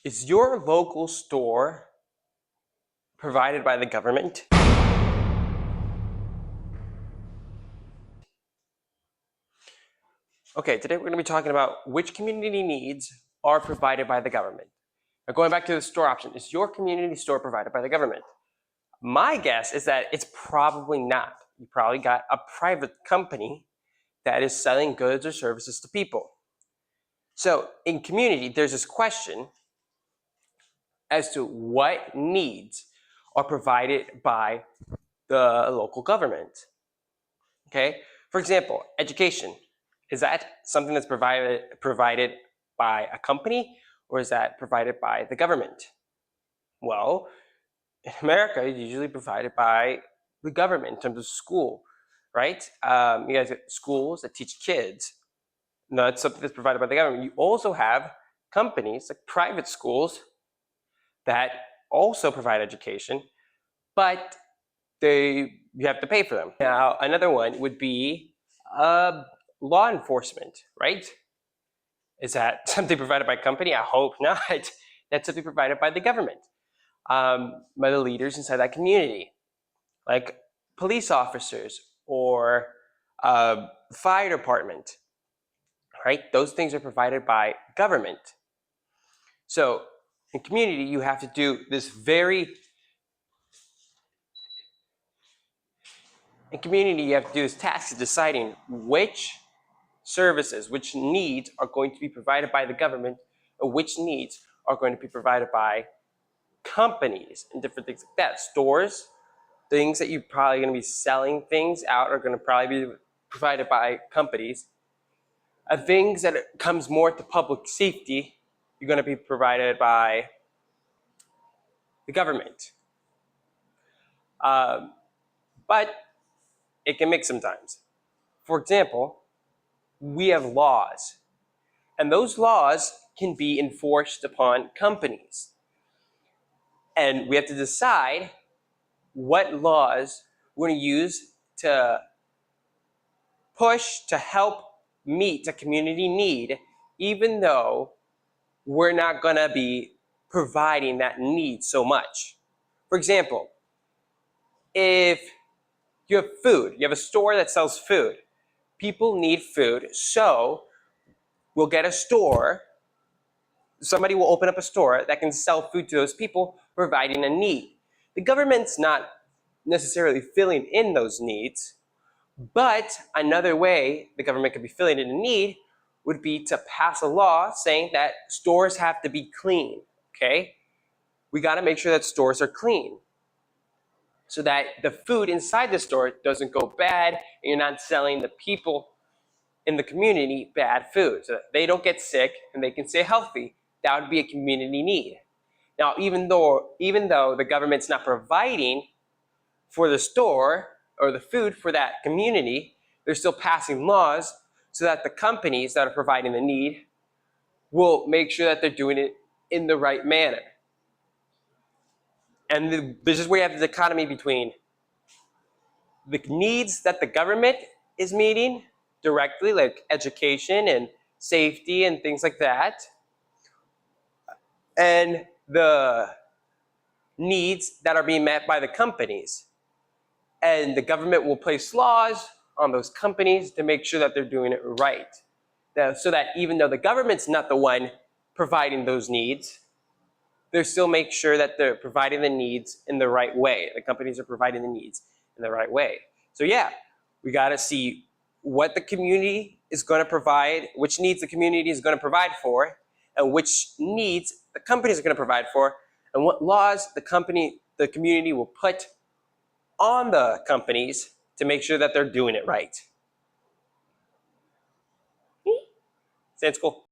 Is your local store provided by the government? Okay, today we're going to be talking about which community needs are provided by the government. Now, going back to the store option, is your community store provided by the government? My guess is that it's probably not. You probably got a private company that is selling goods or services to people. So in community, there's this question as to what needs are provided by the local government. Okay, for example, education. Is that something that's provided by a company, or is that provided by the government? Well, in America, it's usually provided by the government in terms of school, right? You guys get schools that teach kids. No, that's something that's provided by the government. You also have companies like private schools that also provide education, but you have to pay for them. Now, another one would be law enforcement, right? Is that something provided by a company? I hope not. That's something provided by the government, by the leaders inside that community, like police officers or fire department, right? Those things are provided by government. So in community, you have to do this task of deciding which services, which needs are going to be provided by the government, or which needs are going to be provided by companies and different things like that. Stores, things that you're probably going to be selling things out are going to probably be provided by companies. Things that comes more to public safety, you're going to be provided by the government. But it can mix sometimes. For example, we have laws, and those laws can be enforced upon companies. And we have to decide what laws we're going to use to push to help meet a community need, even though we're not going to be providing that need so much. For example, if you have food, you have a store that sells food, people need food, so we'll get a store, somebody will open up a store that can sell food to those people, providing a need. The government's not necessarily filling in those needs, but another way the government could be filling in a need would be to pass a law saying that stores have to be clean, okay? We gotta make sure that stores are clean so that the food inside the store doesn't go bad and you're not selling the people in the community bad food so that they don't get sick and they can stay healthy. That would be a community need. Now, even though the government's not providing for the store or the food for that community, they're still passing laws so that the companies that are providing the need will make sure that they're doing it in the right manner. And this is where you have the dichotomy between the needs that the government is meeting directly, like education and safety and things like that, and the needs that are being met by the companies. And the government will place laws on those companies to make sure that they're doing it right. Now, so that even though the government's not the one providing those needs, they still make sure that they're providing the needs in the right way. The companies are providing the needs in the right way. So yeah, we gotta see what the community is gonna provide, which needs the community is gonna provide for, and which needs the companies are gonna provide for, and what laws the community will put on the companies to make sure that they're doing it right. Sounds cool.